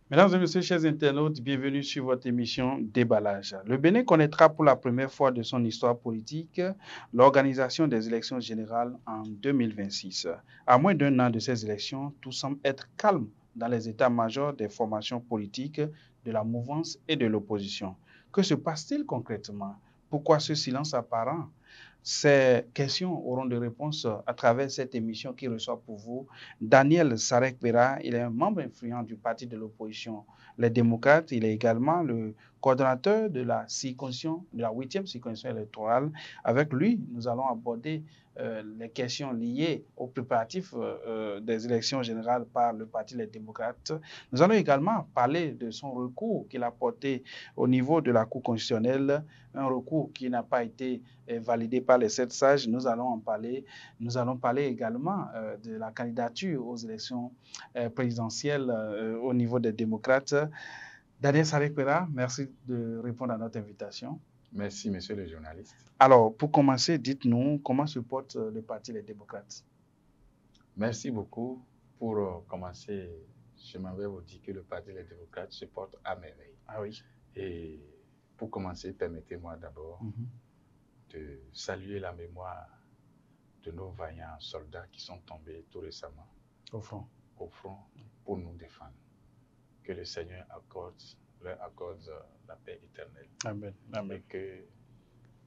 Mesdames et messieurs, chers internautes, bienvenue sur votre émission Déballage. Le Bénin connaîtra pour la première fois de son histoire politique l'organisation des élections générales en 2026. À moins d'un an de ces élections, tout semble être calme dans les états-majors des formations politiques, de la mouvance et de l'opposition. Que se passe-t-il concrètement? Pourquoi ce silence apparent? Ces questions auront des réponses à travers cette émission qui reçoit pour vous Daniel Sarek-Pera. Il est un membre influent du parti de l'opposition Les Démocrates. Il est également le coordonnateur de la circonscription, de la 8e circonscription électorale. Avec lui, nous allons aborder les questions liées aux préparatifs des élections générales par le parti Les Démocrates. Nous allons également parler de son recours qu'il a porté au niveau de la Cour constitutionnelle, un recours qui n'a pas été validé par les 7 sages. Nous allons en parler. Nous allons parler également de la candidature aux élections présidentielles au niveau des démocrates. Daniel Sarek-Pera, merci de répondre à notre invitation. Merci, monsieur le journaliste. Alors, pour commencer, dites-nous comment se porte le parti Les Démocrates. Merci beaucoup. Pour commencer, je m'en vais vous dire que le parti Les Démocrates se porte à merveille. Ah oui. Et pour commencer, permettez-moi d'abord de saluer la mémoire de nos vaillants soldats qui sont tombés tout récemment au front pour nous défendre. Que le Seigneur leur accorde la paix éternelle. Amen. Amen. Et que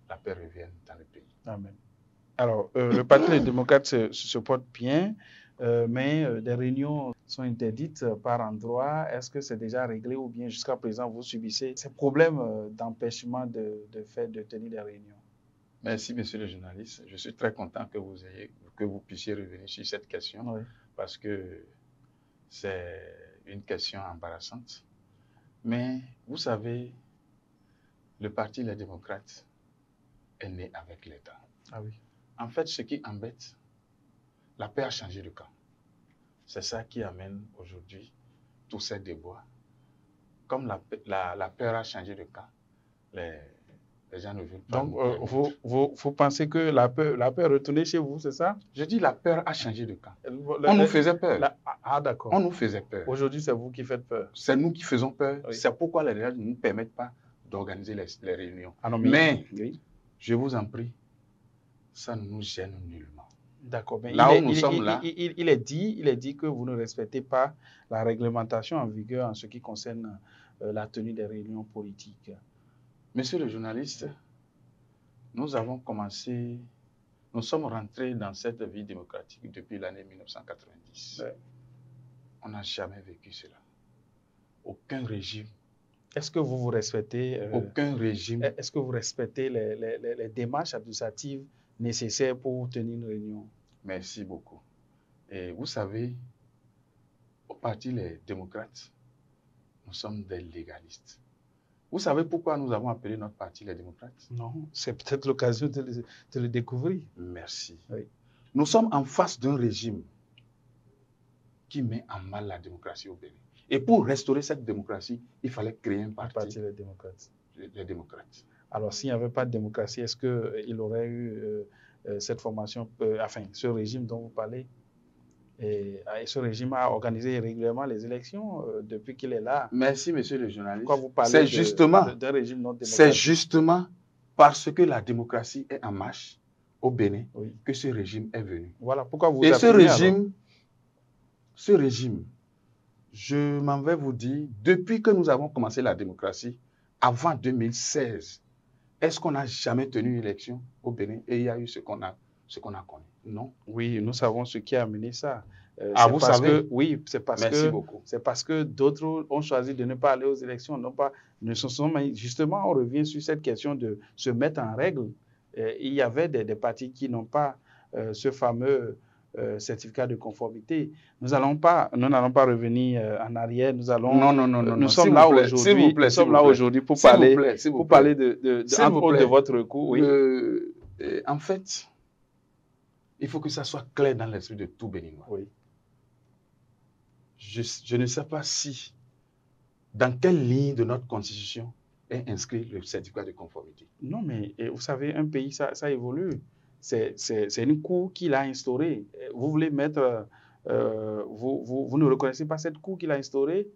la paix revienne dans le pays. Amen. Alors, le Parti des démocrates se porte bien, mais des réunions sont interdites par endroit. Est-ce que c'est déjà réglé ou bien jusqu'à présent vous subissez ces problèmes d'empêchement de tenir des réunions? Merci, monsieur le journaliste. Je suis très content que vous puissiez revenir sur cette question, oui, parce que c'est une question embarrassante. Mais vous savez, le Parti Les Démocrates est né avec l'État. Ah oui. En fait, ce qui embête, la paix a changé de camp. C'est ça qui amène aujourd'hui tous ces débats. Comme la peur a changé de camp, les gens ne veulent pas. Donc, vous pensez que la peur est retournée chez vous, c'est ça? Je dis la peur a changé de camp. On nous faisait peur. Ah, d'accord. On nous faisait peur. Aujourd'hui, c'est vous qui faites peur. C'est nous qui faisons peur. Oui. C'est pourquoi les règles ne nous permettent pas d'organiser les réunions. Ah non, mais oui, je vous en prie, ça ne nous gêne nullement. D'accord. Là où nous sommes là. Il est dit que vous ne respectez pas la réglementation en vigueur en ce qui concerne la tenue des réunions politiques. Monsieur le journaliste, nous sommes rentrés dans cette vie démocratique depuis l'année 1990. Ouais. On n'a jamais vécu cela. Aucun régime. Est-ce que vous respectez aucun régime. Est-ce que vous respectez les démarches administratives nécessaires pour tenir une réunion? Merci beaucoup. Et vous savez, au Parti Les Démocrates, nous sommes des légalistes. Vous savez pourquoi nous avons appelé notre parti Les Démocrates? Non, c'est peut-être l'occasion de le découvrir. Merci. Oui. Nous sommes en face d'un régime qui met en mal la démocratie au Bénin. Et pour restaurer cette démocratie, il fallait créer un parti Les Démocrates. Les Démocrates. Alors, s'il n'y avait pas de démocratie, est-ce qu'il aurait eu cette formation, ce régime dont vous parlez? Et ce régime a organisé régulièrement les élections depuis qu'il est là. Merci, monsieur le journaliste. Pourquoi vous parlez d'un régime non démocratique? C'est justement parce que la démocratie est en marche au Bénin, oui, que ce régime est venu. Voilà pourquoi vous Et ce régime, je m'en vais vous dire, depuis que nous avons commencé la démocratie, avant 2016, est-ce qu'on n'a jamais tenu une élection au Bénin et il y a eu ce qu'on a connu? Non. Oui, nous savons ce qui a amené ça. Vous savez? Oui, c'est parce que d'autres ont choisi de ne pas aller aux élections. Justement, on revient sur cette question de se mettre en règle. Il y avait des partis qui n'ont pas ce fameux certificat de conformité. Nous n'allons pas revenir en arrière. Nous sommes là aujourd'hui. Nous sommes là aujourd'hui pour parler de votre recours. Oui. En fait, il faut que ça soit clair dans l'esprit de tout Béninois. Oui. Je ne sais pas si, dans quelle ligne de notre constitution est inscrit le certificat de conformité. Non, mais vous savez, un pays, ça évolue. C'est une cour qui l'a instaurée. Vous voulez mettre... vous ne reconnaissez pas cette cour qui l'a instaurée?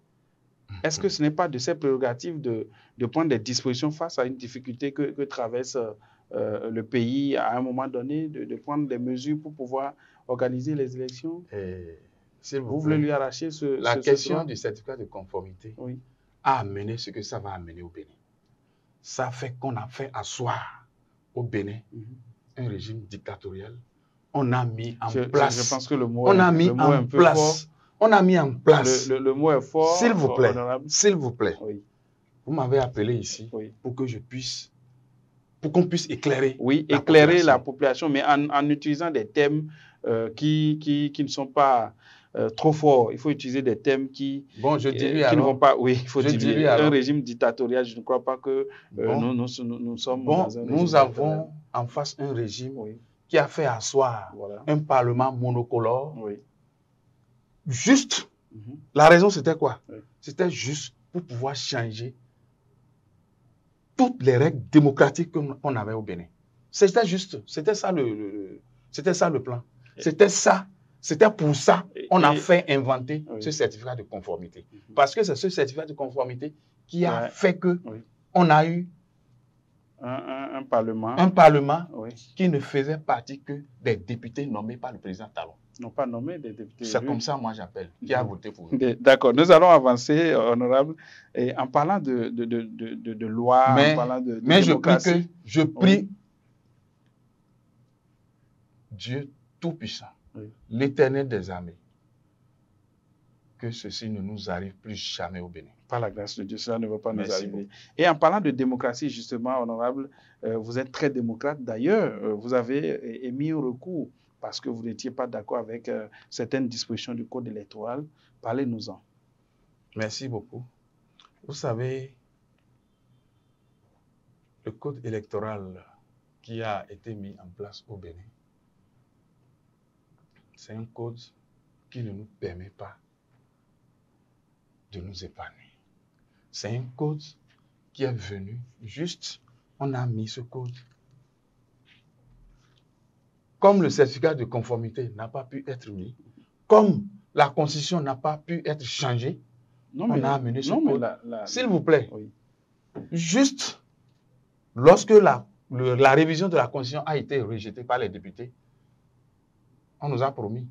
Est-ce que ce n'est pas de ses prérogatives de prendre des dispositions face à une difficulté que traverse le pays à un moment donné, de prendre des mesures pour pouvoir organiser les élections? Vous voulez lui arracher la question droit? du certificat de conformité Oui. a amené ce que ça va amener au Bénin. Ça fait qu'on a fait asseoir au Bénin un régime dictatorial. On a mis en place. Je pense que le mot on a mis en place. On a mis en place. Le mot est fort. S'il vous plaît. Honorable. S'il vous plaît. Oui. Vous m'avez appelé ici pour que je puisse, pour qu'on puisse éclairer. Oui, éclairer la population, mais en utilisant des thèmes qui ne sont pas trop forts. Il faut utiliser des thèmes qui ne vont pas. Oui, il faut dire un régime dictatorial. Je ne crois pas que nous sommes dans un régime. Nous avons en face un régime qui a fait asseoir un parlement monocolore. Juste. La raison, c'était quoi? C'était juste pour pouvoir changer toutes les règles démocratiques qu'on avait au Bénin. C'était juste. C'était ça le plan. C'était ça. C'était pour ça qu'on a fait inventer ce certificat de conformité. Parce que c'est ce certificat de conformité qui a fait que on a eu un parlement, qui ne faisait partie que des députés nommés par le président Talon. Non, pas nommés des députés. C'est comme ça, moi, j'appelle, qui a voté pour nous. D'accord, nous allons avancer, honorable. Et en parlant de loi, en parlant de démocratie. Je prie Dieu Tout-Puissant, l'Éternel des armées, que ceci ne nous arrive plus jamais au Bénin. Par la grâce de Dieu, cela ne va pas nous arriver. Et en parlant de démocratie, justement, honorable, vous êtes très démocrate. D'ailleurs, vous avez émis un recours parce que vous n'étiez pas d'accord avec certaines dispositions du Code électoral. Parlez-nous-en. Merci beaucoup. Vous savez, le Code électoral qui a été mis en place au Bénin, c'est un code qui ne nous permet pas de nous épargner. C'est un code qui est venu juste, on a mis ce code. Comme le certificat de conformité n'a pas pu être mis, comme la Constitution n'a pas pu être changée, on a amené ce code. S'il vous plaît, juste lorsque la révision de la Constitution a été rejetée par les députés, on nous a promis.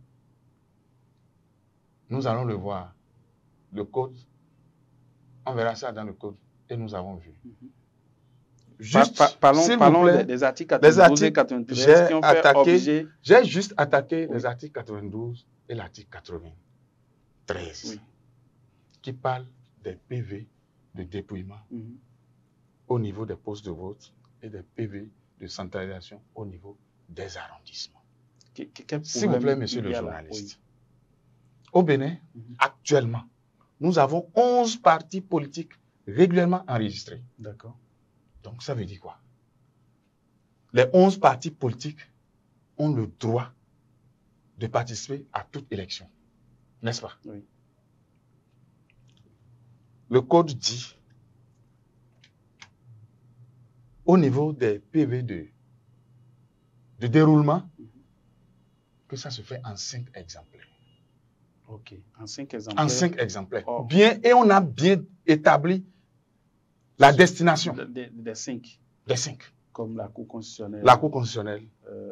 Nous allons le voir. Le code, on verra ça dans le code. Et nous avons vu. Juste, parlons des articles 92 et 93 qui ont fait obliger. J'ai juste attaqué les articles 92 et l'article 93 qui parlent des PV de dépouillement au niveau des postes de vote et des PV de centralisation au niveau des arrondissements. S'il vous plaît, monsieur le journaliste. Au Bénin, actuellement, nous avons 11 partis politiques régulièrement enregistrés. D'accord. Donc, ça veut dire quoi? Les 11 partis politiques ont le droit de participer à toute élection. N'est-ce pas? Oui. Le code dit, au niveau des PV de déroulement, que ça se fait en 5 exemplaires. Ok, en 5 exemplaires. En 5 exemplaires. Oh. Et on a bien établi la destination. Des 5. Des 5. Comme la Cour constitutionnelle. La Cour constitutionnelle,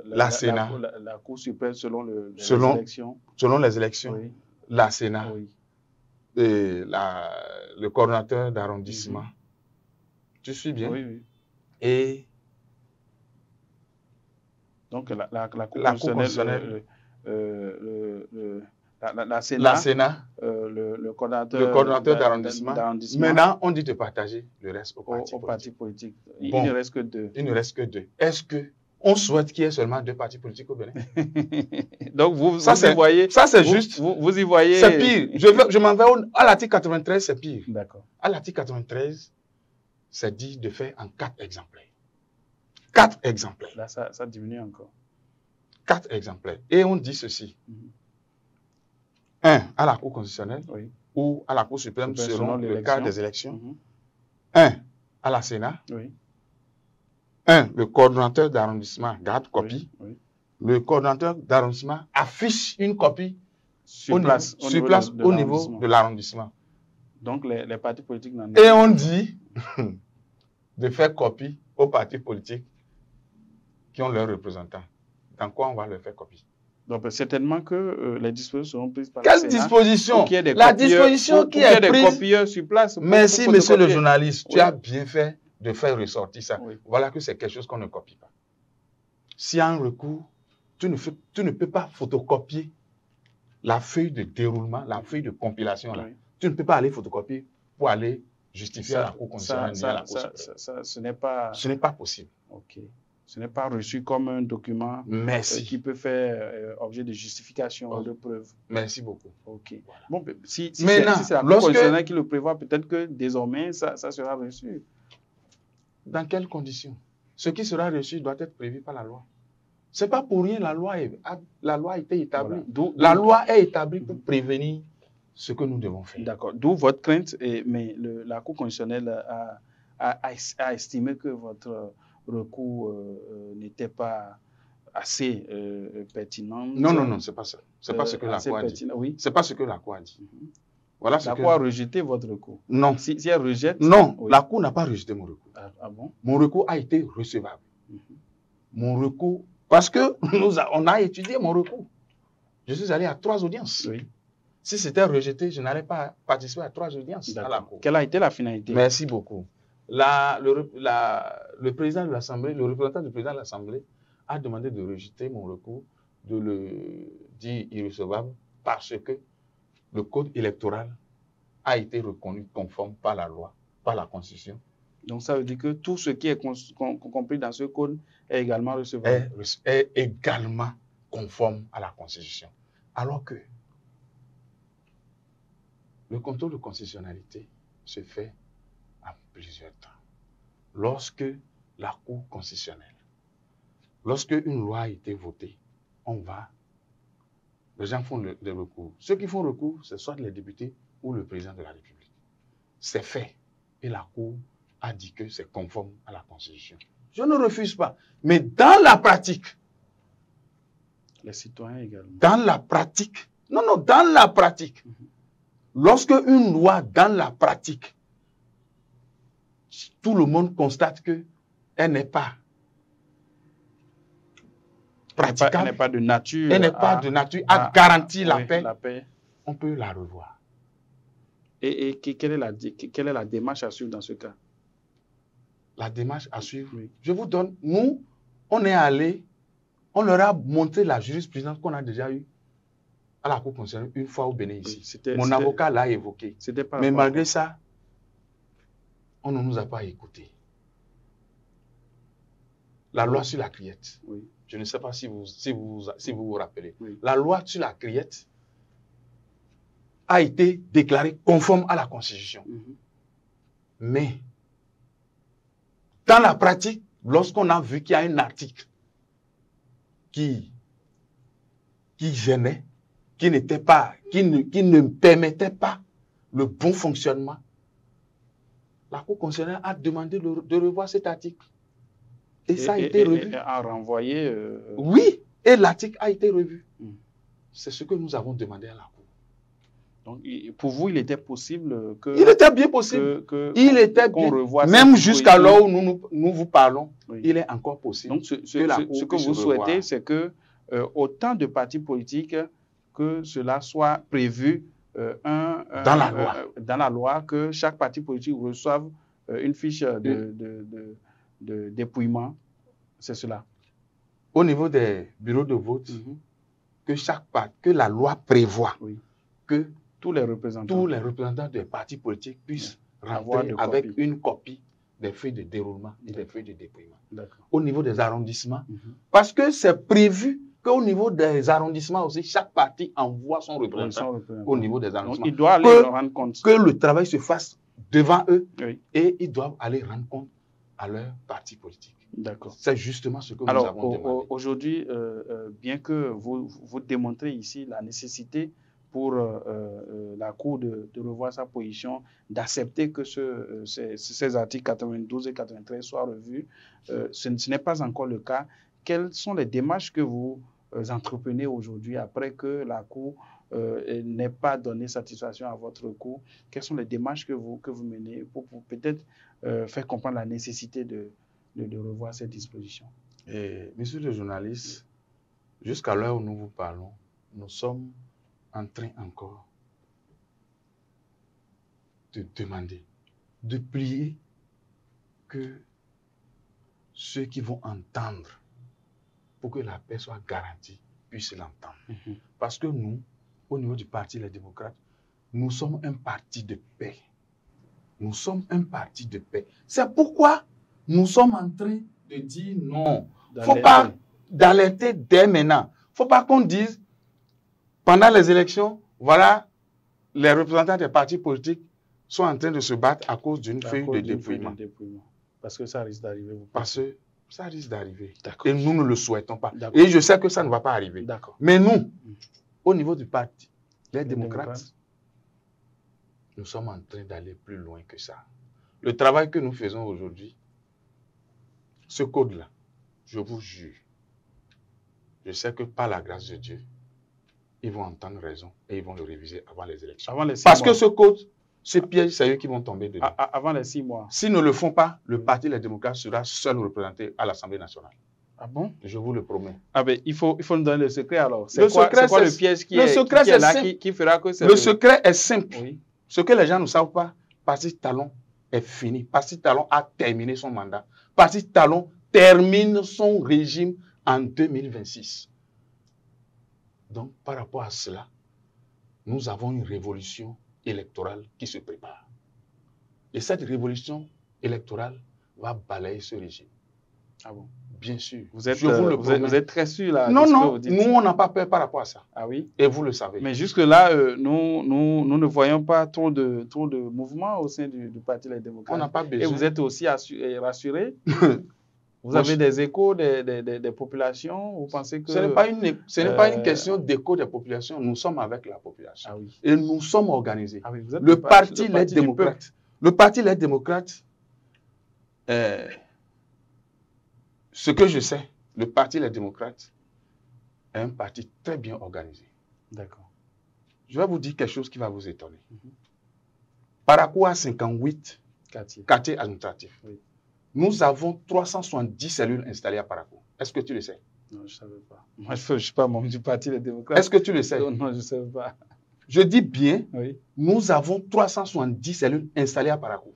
la Sénat. La Cour suprême selon les élections. Selon les élections. Oui. La Sénat. Oui. Et le coordonnateur d'arrondissement. Tu suis bien? Oui, oui. Et donc la Cour constitutionnelle, la Sénat, le coordonnateur d'arrondissement. Maintenant, on dit de partager le reste aux partis politiques. Il ne reste que 2. Il ne reste que 2. Est-ce qu'on souhaite qu'il y ait seulement 2 partis politiques au Bénin? Donc, vous y voyez. Ça, c'est juste. Vous y voyez. C'est pire. Je m'en vais à l'article 93, c'est pire. D'accord. À l'article 93, c'est dit de faire en 4 exemplaires. 4 exemplaires. Là, ça diminue encore. 4 exemplaires. Et on dit ceci. 1 à la Cour constitutionnelle ou à la Cour suprême selon le cas des élections. 1 à la Sénat. 1, le coordonnateur d'arrondissement garde copie. Le coordonnateur d'arrondissement affiche une copie sur place au niveau de l'arrondissement. Donc, les partis politiques n'en ont Et on dit de faire copie aux partis politiques qui ont leurs représentants. Dans quoi on va leur faire copie? Donc, certainement que les dispositions seront prises par Quelle le Sénat. disposition? La disposition qui est prise. Des copieurs sur place. Merci, monsieur le journaliste. Oui. Tu as bien fait de faire ressortir ça. Oui. Voilà que c'est quelque chose qu'on ne copie pas. S'il y a un recours, tu ne peux pas photocopier la feuille de déroulement, la feuille de compilation. Là. Oui. Tu ne peux pas aller photocopier pour aller justifier à la Cour constitutionnelle ni à la Cour suprême. Ce n'est pas... Ce n'est pas possible. OK. Ce n'est pas reçu comme un document qui peut faire objet de justification ou de preuve. Merci beaucoup. OK. Voilà. Bon, si c'est la Cour constitutionnelle qui le prévoit, peut-être que désormais, ça sera reçu. Dans quelles conditions? Ce qui sera reçu doit être prévu par la loi. Ce n'est pas pour rien la loi a été établie. Voilà. La loi est établie pour prévenir ce que nous devons faire. D'accord. D'où votre crainte, mais la Cour constitutionnelle a estimé que votre recours n'était pas assez pertinent. Non, c'est pas ça. C'est pas ce que la Cour a dit. Oui. C'est pas ce que la Cour a dit. Voilà la Cour a rejeté votre recours. Non. Si elle rejette. Non, oui. La Cour n'a pas rejeté mon recours. Ah bon? Mon recours a été recevable. Mon recours, parce que on a étudié mon recours. Je suis allé à 3 audiences. Oui. Si c'était rejeté, je n'allais pas participer à 3 audiences à la Cour. Quelle a été la finalité? Merci beaucoup. Le président de l'Assemblée, le représentant du président de l'Assemblée a demandé de rejeter mon recours, de le dire irrecevable parce que le code électoral a été reconnu conforme par la loi, par la Constitution. Donc ça veut dire que tout ce qui est compris dans ce code est également recevable. Est également conforme à la Constitution. Alors que le contrôle de constitutionnalité se fait en plusieurs temps. Lorsque la Cour constitutionnelle, lorsque une loi a été votée, les gens font le recours. Ceux qui font recours, ce sont les députés ou le président de la République. C'est fait. Et la Cour a dit que c'est conforme à la Constitution. Je ne refuse pas. Mais dans la pratique, les citoyens également. Dans la pratique, dans la pratique, lorsque une loi, dans la pratique, tout le monde constate qu'elle n'est pas praticable, elle n'est pas de nature, à garantir la paix, on peut la revoir. Et quelle est la démarche à suivre dans ce cas? La démarche à suivre, oui. Je vous donne, nous, on est allé, on leur a montré la jurisprudence qu'on a déjà eue à la Cour constitutionnelle une fois au Bénin ici. Oui, mon avocat l'a évoqué. Mais malgré ça, on ne nous a pas écoutés. La loi sur la criette. Oui. Je ne sais pas si vous vous rappelez. Oui. La loi sur la criette a été déclarée conforme à la Constitution. Mais, dans la pratique, lorsqu'on a vu qu'il y a un article qui gênait, qui ne permettait pas le bon fonctionnement, la Cour constitutionnelle a demandé de revoir cet article. Et ça a été revu. Et a renvoyé... Oui, et l'article a été revu. C'est ce que nous avons demandé à la Cour. Donc, pour vous, il était possible que... Il était bien possible. Il était bien. Même jusqu'à l'heure où nous vous parlons, oui. Il est encore possible. Donc, ce que vous souhaitez, c'est que autant de partis politiques, que cela soit prévu dans la loi, que chaque parti politique reçoive une fiche de dépouillement. C'est cela. Au niveau des bureaux de vote, que la loi prévoit que tous les représentants des partis politiques puissent rentrer avec une copie des feuilles de déroulement et des feuilles de dépouillement. Au niveau des arrondissements, parce que c'est prévu qu'au niveau des arrondissements aussi, chaque parti envoie son représentant au niveau des arrondissements. Donc, il doit aller rendre compte. Que le travail se fasse devant eux et ils doivent aller rendre compte à leur parti politique. D'accord. C'est justement ce que nous avons demandé. Aujourd'hui, bien que vous démontrez ici la nécessité pour la Cour de revoir sa position, d'accepter que ces articles 92 et 93 soient revus, ce n'est pas encore le cas. Quelles sont les démarches que vous entreprenez aujourd'hui après que la Cour n'ait pas donné satisfaction à votre recours? Quelles sont les démarches que vous menez pour peut-être faire comprendre la nécessité de revoir ces dispositions? Et, monsieur le journaliste, jusqu'à l'heure où nous vous parlons, nous sommes en train encore de demander, de prier que ceux qui vont entendre, pour que la paix soit garantie, puissent l'entendre. Parce que nous, au niveau du Parti Les Démocrates, nous sommes un parti de paix. Nous sommes un parti de paix. C'est pourquoi nous sommes en train de dire non. Il ne faut pas d'alerter dès maintenant. Il ne faut pas qu'on dise, pendant les élections, voilà, les représentants des partis politiques sont en train de se battre à cause d'une feuille de dépouillement. Parce que ça risque d'arriver. Parce que ça risque d'arriver. Et nous ne le souhaitons pas. Et je sais que ça ne va pas arriver. Mais nous, au niveau du parti, les démocrates, nous sommes en train d'aller plus loin que ça. Le travail que nous faisons aujourd'hui, ce code-là, je vous jure, je sais que par la grâce de Dieu, ils vont entendre raison et ils vont le réviser avant les élections. Parce que ce code, ce piège, c'est eux qui vont tomber dedans. Avant les 6 mois. S'ils ne le font pas, le Parti Les Démocrates sera seul représenté à l'Assemblée nationale. Ah bon? Je vous le promets. Ah ben, il faut nous donner le secret alors. C'est quoi le piège qui est là, qui fera que c'est... Le secret est simple. Oui. Ce que les gens ne savent pas, Patrice Talon est fini. Patrice Talon a terminé son mandat. Patrice Talon termine son régime en 2026. Donc, par rapport à cela, nous avons une révolution électorale qui se prépare. Et cette révolution électorale va balayer ce régime. Ah bon? Bien sûr. Vous êtes très sûr là? Non, non, nous on n'a pas peur par rapport à ça. Ah oui? Et vous le savez. Mais jusque-là, nous ne voyons pas trop de mouvements au sein du Parti Les Démocrates. On n'a pas besoin. Et vous êtes aussi rassuré? Vous avez des échos des populations? Vous pensez que... Ce n'est pas une question d'écho des populations. Nous sommes avec la population. Ah oui. Et nous sommes organisés. Ah oui, le Parti Les Démocrates. Le Parti Les Démocrates, ce que je sais, le Parti Les Démocrates est un parti très bien organisé. D'accord. Je vais vous dire quelque chose qui va vous étonner. Parakou a 58 quartiers administratifs. Oui. Nous avons 370 cellules installées à Parakou. Est-ce que tu le sais? Non, je ne savais pas. Moi, je ne suis pas membre du Parti Les Démocrates. Est-ce que tu le sais? Non, je ne savais pas. Je dis bien, oui. Nous avons 370 cellules installées à Parakou.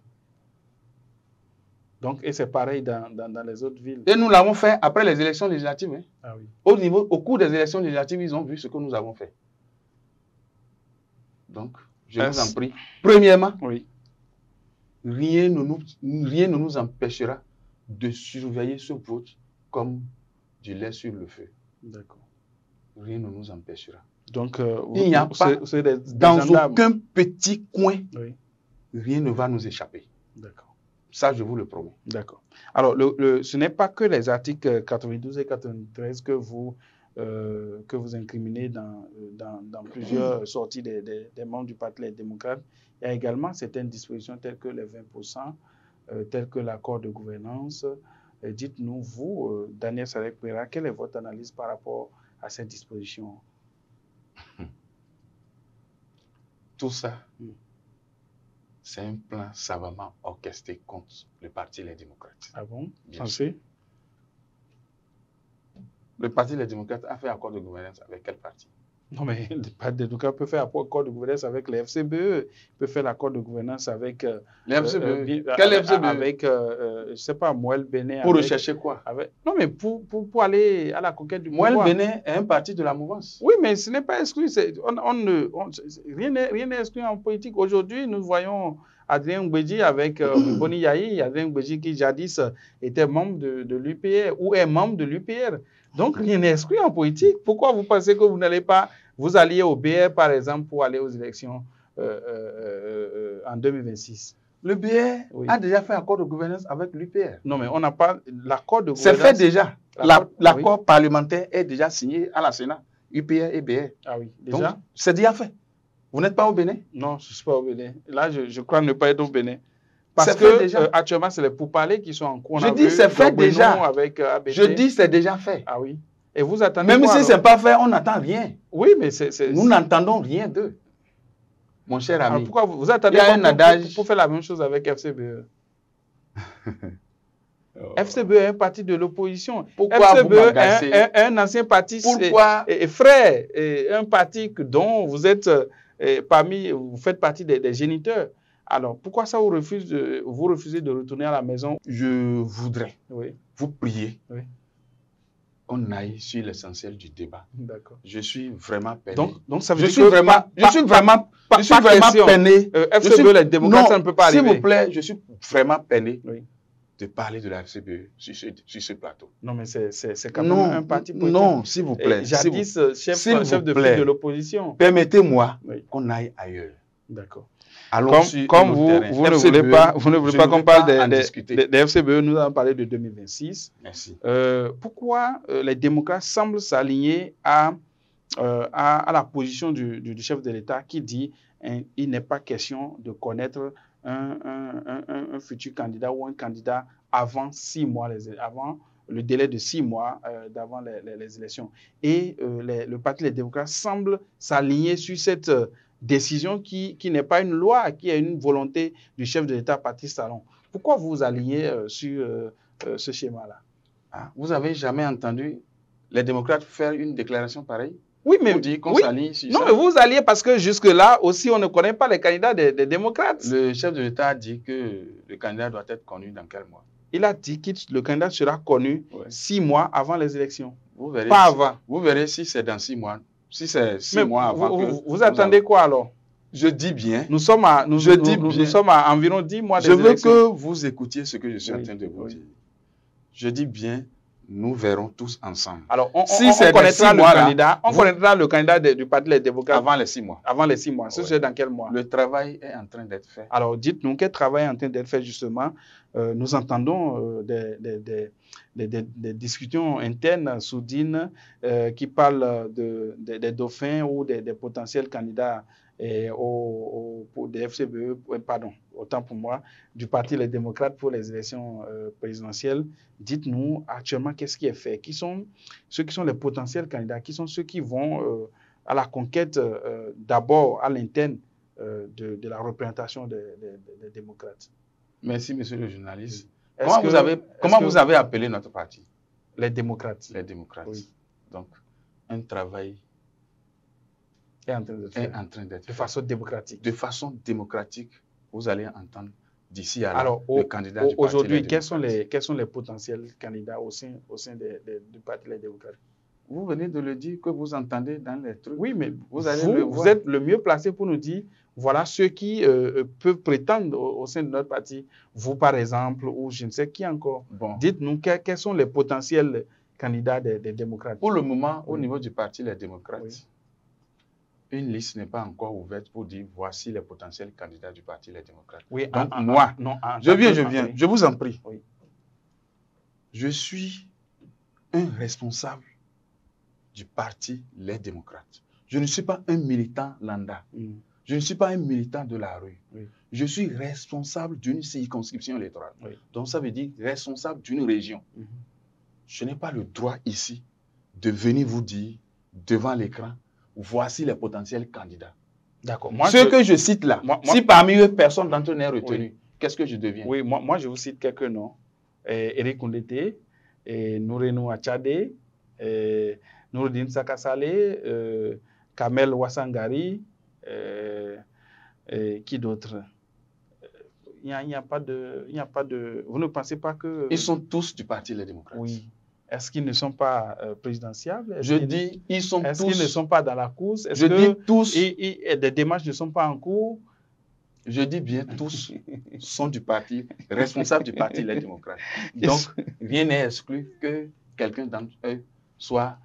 Donc, et c'est pareil dans les autres villes. Et nous l'avons fait après les élections législatives. Hein. Ah oui. Au cours des élections législatives, ils ont vu ce que nous avons fait. Donc, je vous en prie. Premièrement, oui. Rien ne nous empêchera de surveiller ce vote comme du lait sur le feu. D'accord. Rien ne nous empêchera. Donc, il n'y a pas, dans aucun petit coin, oui. Rien ne va nous échapper. D'accord. Ça, je vous le promets. D'accord. Alors, ce n'est pas que les articles 92 et 93 que vous incriminez dans plusieurs sorties des membres du Parti Les Démocrates. Il y a également certaines dispositions telles que les 20%, telles que l'accord de gouvernance. Dites-nous, vous, Daniel Sarek-Péra, quelle est votre analyse par rapport à ces dispositions? Tout ça, c'est un plan savamment orchestré contre le Parti Les Démocrates. Ah bon? Bien sûr. Le Parti Les Démocrates a fait accord de gouvernance avec quel parti? Non, mais le Parti Les Démocrates peut faire accord de gouvernance avec les FCBE. Il peut faire l'accord de gouvernance avec... les FCBE? Quel FCBE? Avec, je ne sais pas, Moël Bénin. Pour rechercher quoi? Non, mais pour aller à la conquête du pouvoir. Moël Bénin est un parti de la mouvance. Oui, mais ce n'est pas exclu. Rien n'est exclu en politique. Aujourd'hui, nous voyons Adrien Ngbeji avec Boni Yahi. Adrien Ngbeji qui jadis était membre de l'UPR ou est membre de l'UPR. Donc, rien n'est exclu en politique. Pourquoi vous pensez que vous n'allez pas vous allier au BR, par exemple, pour aller aux élections en 2026? Le BR a déjà fait accord de gouvernance avec l'UPR. Non, mais on n'a pas l'accord de gouvernance. C'est fait déjà. L'accord parlementaire est déjà signé à la Sénat, UPR et BR. Ah oui, déjà? C'est déjà fait. Vous n'êtes pas au Bénin? Non, je ne suis pas au Bénin. Là, je crois ne pas être au Bénin. Parce que actuellement, c'est les pourparlers qui sont en cours. Je dis c'est fait déjà. Je dis c'est déjà fait. Ah oui. Et vous attendez Même quoi, si alors? ce n'est pas fait, on n'attend rien. Oui, mais nous n'entendons rien d'eux. Mon cher ami. Alors pourquoi vous attendez pour faire la même chose avec FCBE? FCBE est un parti de l'opposition. FCBE est un ancien parti frère, un parti dont vous êtes vous faites partie des géniteurs. Alors pourquoi ça vous refusez de retourner à la maison? Je voudrais vous prier. On aille sur l'essentiel du débat. D'accord. Je suis vraiment peiné. Donc ça veut je dire suis que vraiment peiné. FCBE, les démocrates, ça ne peut pas arriver. S'il vous plaît, je suis vraiment peiné de parler de la FCBE sur ce plateau. Non, mais c'est quand même un parti politique. Non, s'il vous plaît. Jadis chef de file de l'opposition. Permettez-moi qu'on aille ailleurs. D'accord. Comme vous ne voulez pas qu'on parle des FCBE, nous allons parler de 2026. Merci. Pourquoi les démocrates semblent s'aligner à la position du chef de l'État qui dit il n'est pas question de connaître un futur candidat ou un candidat avant 6 mois, avant le délai de 6 mois d'avant les élections. Et le Parti des démocrates semble s'aligner sur cette décision qui n'est pas une loi, qui est une volonté du chef de l'État, Patrice Talon. Pourquoi vous vous alignez sur ce schéma-là? Vous n'avez jamais entendu les démocrates faire une déclaration pareille? Oui, mais mais vous alliez parce que jusque-là aussi, on ne connaît pas les candidats des démocrates. Le chef de l'État a dit que le candidat doit être connu dans quel mois? Il a dit que le candidat sera connu 6 mois avant les élections. Vous verrez pas avant. Vous verrez si c'est dans 6 mois. Si c'est 6 mois avant. Vous attendez quoi alors? Je dis bien. Nous sommes à environ 10 mois des élections. Je veux que vous écoutiez ce que je suis en train de vous dire. Je dis bien. Nous verrons tous ensemble. Alors, on connaîtra le candidat du Parti des démocrates avant les 6 mois. Avant les 6 mois. C'est dans quel mois? Le travail est en train d'être fait. Alors, dites-nous quel travail est en train d'être fait justement. Nous entendons des discussions internes, soudines, qui parlent des dauphins ou des potentiels candidats pour des FCBE, pardon, autant pour moi, du Parti les démocrates pour les élections présidentielles. Dites-nous actuellement qu'est-ce qui est fait, ceux qui sont les potentiels candidats, qui sont ceux qui vont à la conquête d'abord à l'interne de la représentation des démocrates. Merci, monsieur le journaliste. Comment vous avez appelé notre parti? Les démocrates. Les démocrates. Oui. Donc, un travail est en train d'être fait. De façon démocratique. De façon démocratique, vous allez entendre d'ici à là le candidat du Parti. Aujourd'hui, quels sont les potentiels candidats au sein du Parti les démocrates? Vous venez de le dire que vous entendez dans les trucs. Oui, mais vous êtes le mieux placé pour nous dire voilà ceux qui peuvent prétendre au sein de notre parti. Vous, par exemple, ou je ne sais qui encore. Bon. Dites-nous quels sont les potentiels candidats des démocrates. Pour le moment, au niveau du Parti les démocrates, une liste n'est pas encore ouverte pour dire voici les potentiels candidats du Parti les démocrates. Oui, donc je viens, je vous en prie. Oui. Je suis un responsable du Parti les démocrates. Je ne suis pas un militant lambda. Je ne suis pas un militant de la rue. Oui. Je suis responsable d'une circonscription électorale. Oui. Donc ça veut dire responsable d'une région. Je n'ai pas le droit ici de venir vous dire devant l'écran voici les potentiels candidats. D'accord. Ceux que je cite là, si parmi eux, personne d'entre eux n'est retenu, qu'est-ce que je deviens? Oui, moi je vous cite quelques noms. Eric Koundété, Nourenou Achade, Noureddine Sakasale, Kamel Ouassangari, qui d'autre? Il n'y a pas de... Vous ne pensez pas que... Ils sont tous du Parti les démocrates. Oui. Est-ce qu'ils ne sont pas présidentiables? Je dis, ils sont tous... Est-ce qu'ils ne sont pas dans la course? Je dis tous... Et des démarches ne sont pas en cours? Je dis bien tous sont du parti, responsables du Parti les démocrates. Donc, rien n'est exclu que quelqu'un d'entre eux soit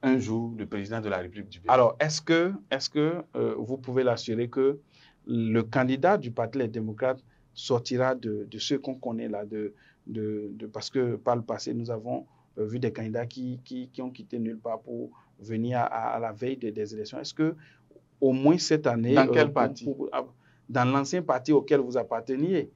un jour le président de la République du Bénin. Alors, est-ce que vous pouvez l'assurer que le candidat du Parti les démocrates sortira de ce qu'on connaît là, parce que par le passé, nous avons vu des candidats qui ont quitté nulle part pour venir à la veille des élections. Est-ce que au moins cette année... Dans quel parti? Dans l'ancien parti auquel vous apparteniez,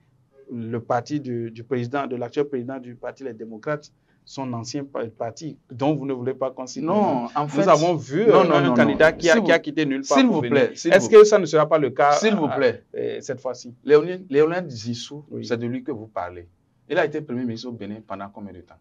le parti de l'actuel président du Parti les démocrates, son ancien parti, dont vous ne voulez pas considérer. Non, en fait... Nous avons vu un candidat qui a quitté nulle part. S'il vous plaît. Est-ce que ça ne sera pas le cas s'il vous plaît, cette fois-ci? Léonard Zissou, oui. C'est de lui que vous parlez. Il a été Premier ministre au Bénin pendant combien de temps?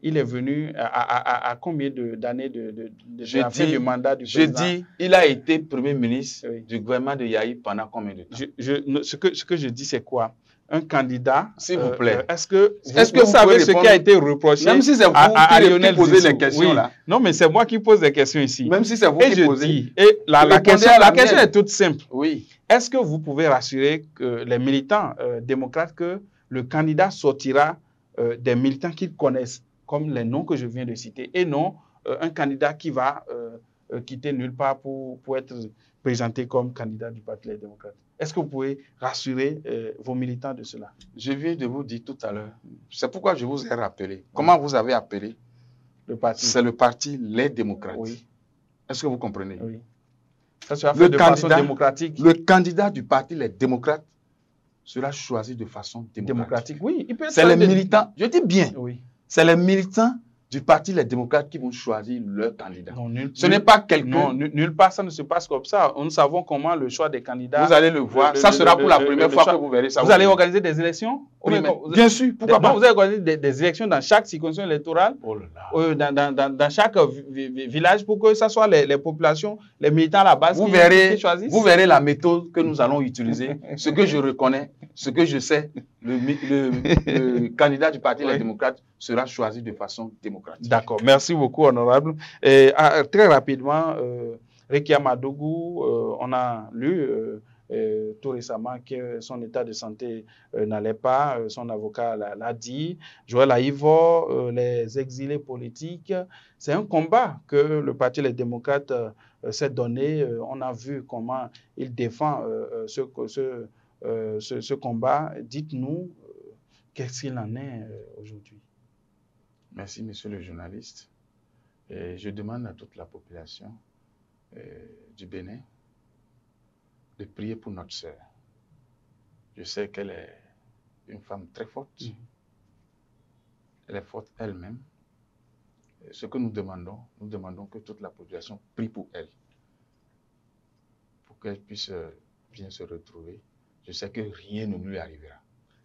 Il est venu à combien d'années de la fin du mandat du président? Je dis, il a été Premier ministre du gouvernement de Yahi pendant combien de temps? Ce que je dis, c'est quoi? Un candidat, s'il vous plaît. Est-ce que vous savez ce qui a été reproché même si c'est vous qui posez les questions là? Non, mais c'est moi qui pose des questions ici. Même si c'est vous qui posez. Et la question est toute simple. Oui. Est-ce que vous pouvez rassurer les militants démocrates que le candidat sortira des militants qu'ils connaissent, comme les noms que je viens de citer, et non un candidat qui va quitter nulle part pour être présenté comme candidat du Parti des démocrates? Est-ce que vous pouvez rassurer vos militants de cela? Je viens de vous dire tout à l'heure. C'est pourquoi je vous ai rappelé. Comment vous avez appelé le parti? C'est le parti Les Démocrates. Oui. Est-ce que vous comprenez? Oui. Ça sera fait de façon démocratique. Le candidat du Parti Les Démocrates sera choisi de façon démocratique. Oui, il peut être. C'est les militants, je dis bien, oui. C'est les militants du Parti Les Démocrates qui vont choisir leur candidat. Non, ce n'est pas quelqu'un... Non, nulle part ça ne se passe comme ça. Nous savons comment le choix des candidats... Vous allez le voir. Ça sera pour la première fois que vous verrez ça. Vous allez organiser des élections? Bien sûr, pourquoi pas? Vous allez organiser des élections dans chaque circonscription électorale, dans chaque village, pour que ce soit les populations, les militants à la base qui choisissent. Vous verrez la méthode que nous allons utiliser. Ce que je reconnais, ce que je sais, le candidat du Parti Les Démocrates sera choisi de façon démocratique. D'accord. Merci beaucoup, honorable. Et, très rapidement, Rekia Madougou, on a lu tout récemment que son état de santé n'allait pas. Son avocat l'a dit. Joël Aïvo, les exilés politiques, c'est un combat que le Parti Les Démocrates s'est donné. On a vu comment il défend ce combat. Dites-nous, qu'est-ce qu'il en est aujourd'hui? Merci, monsieur le journaliste. Et je demande à toute la population du Bénin de prier pour notre sœur. Je sais qu'elle est une femme très forte. Elle est forte elle-même. Ce que nous demandons que toute la population prie pour elle, pour qu'elle puisse bien se retrouver. Je sais que rien ne lui arrivera.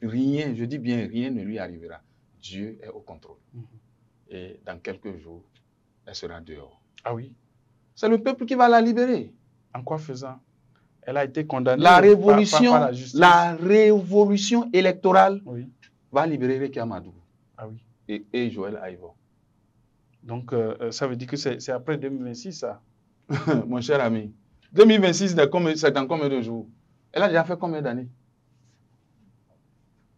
Rien, je dis bien rien ne lui arrivera. Dieu est au contrôle. Et dans quelques jours, elle sera dehors. Ah oui? C'est le peuple qui va la libérer. En quoi faisant? Elle a été condamnée par la justice. La révolution électorale va libérer Rekia Madougou. Ah oui. Et Joël Aïvo. Donc, ça veut dire que c'est après 2026, ça? Mon cher ami, 2026, c'est dans combien de jours? Elle a déjà fait combien d'années?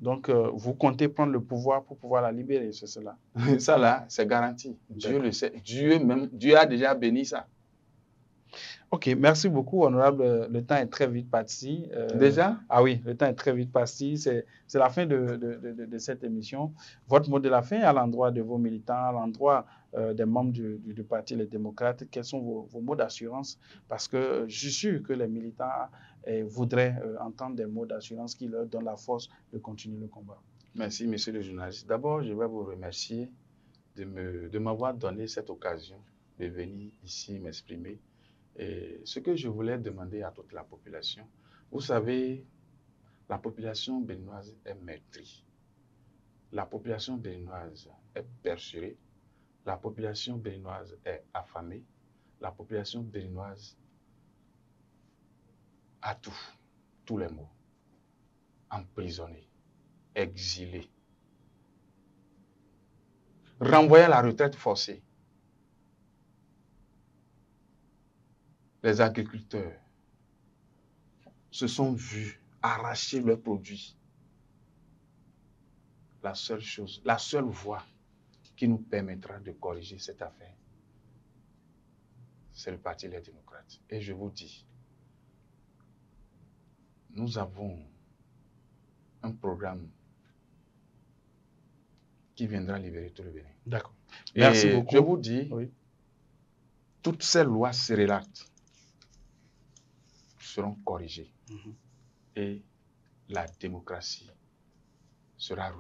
Donc, vous comptez prendre le pouvoir pour pouvoir la libérer, c'est cela? Ça là, c'est garanti. Dieu le sait. Dieu a déjà béni ça. Ok, merci beaucoup, honorable. Le temps est très vite parti. Déjà? Ah oui, le temps est très vite parti. C'est la fin de cette émission. Votre mot de la fin à l'endroit de vos militants, à l'endroit des membres du Parti Les Démocrates, quels sont vos mots d'assurance? Parce que je suis sûr que les militants voudraient entendre des mots d'assurance qui leur donnent la force de continuer le combat. Merci, monsieur le journaliste. D'abord, je vais vous remercier de m'avoir donné cette occasion de venir ici m'exprimer. Et ce que je voulais demander à toute la population, vous savez, la population béninoise est meurtrie. La population béninoise est persurée. La population béninoise est affamée. La population béninoise a tous les maux. Emprisonnée, exilée, renvoyée à la retraite forcée. Les agriculteurs se sont vus arracher leurs produits. La seule chose, la seule voie qui nous permettra de corriger cette affaire, c'est le Parti Les Démocrates. Et je vous dis, nous avons un programme qui viendra libérer tout le Bénin. D'accord. Merci beaucoup. Je vous dis, toutes ces lois scélérates seront corrigées et la démocratie sera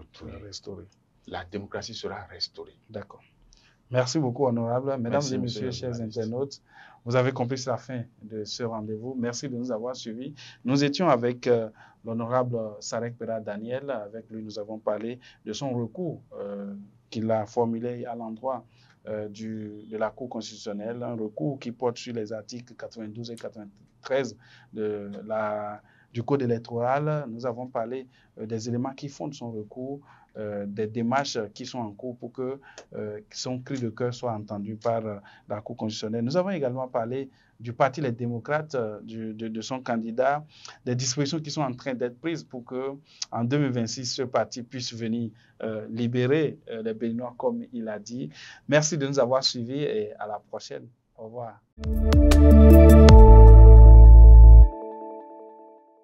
restaurée. la démocratie sera restaurée. D'accord. Merci beaucoup, honorable. Mesdames Merci, et messieurs, chers internautes, vous avez compris, c'est la fin de ce rendez-vous. Merci de nous avoir suivis. Nous étions avec l'honorable Sarek Pera Daniel. Avec lui, nous avons parlé de son recours qu'il a formulé à l'endroit de la Cour constitutionnelle, un recours qui porte sur les articles 92 et 93 du Code électoral. Nous avons parlé des éléments qui fondent son recours, des démarches qui sont en cours pour que son cri de cœur soit entendu par la Cour constitutionnelle. Nous avons également parlé du Parti Les Démocrates, de son candidat, des dispositions qui sont en train d'être prises pour que en 2026, ce parti puisse venir libérer les Béninois comme il a dit. Merci de nous avoir suivis et à la prochaine. Au revoir.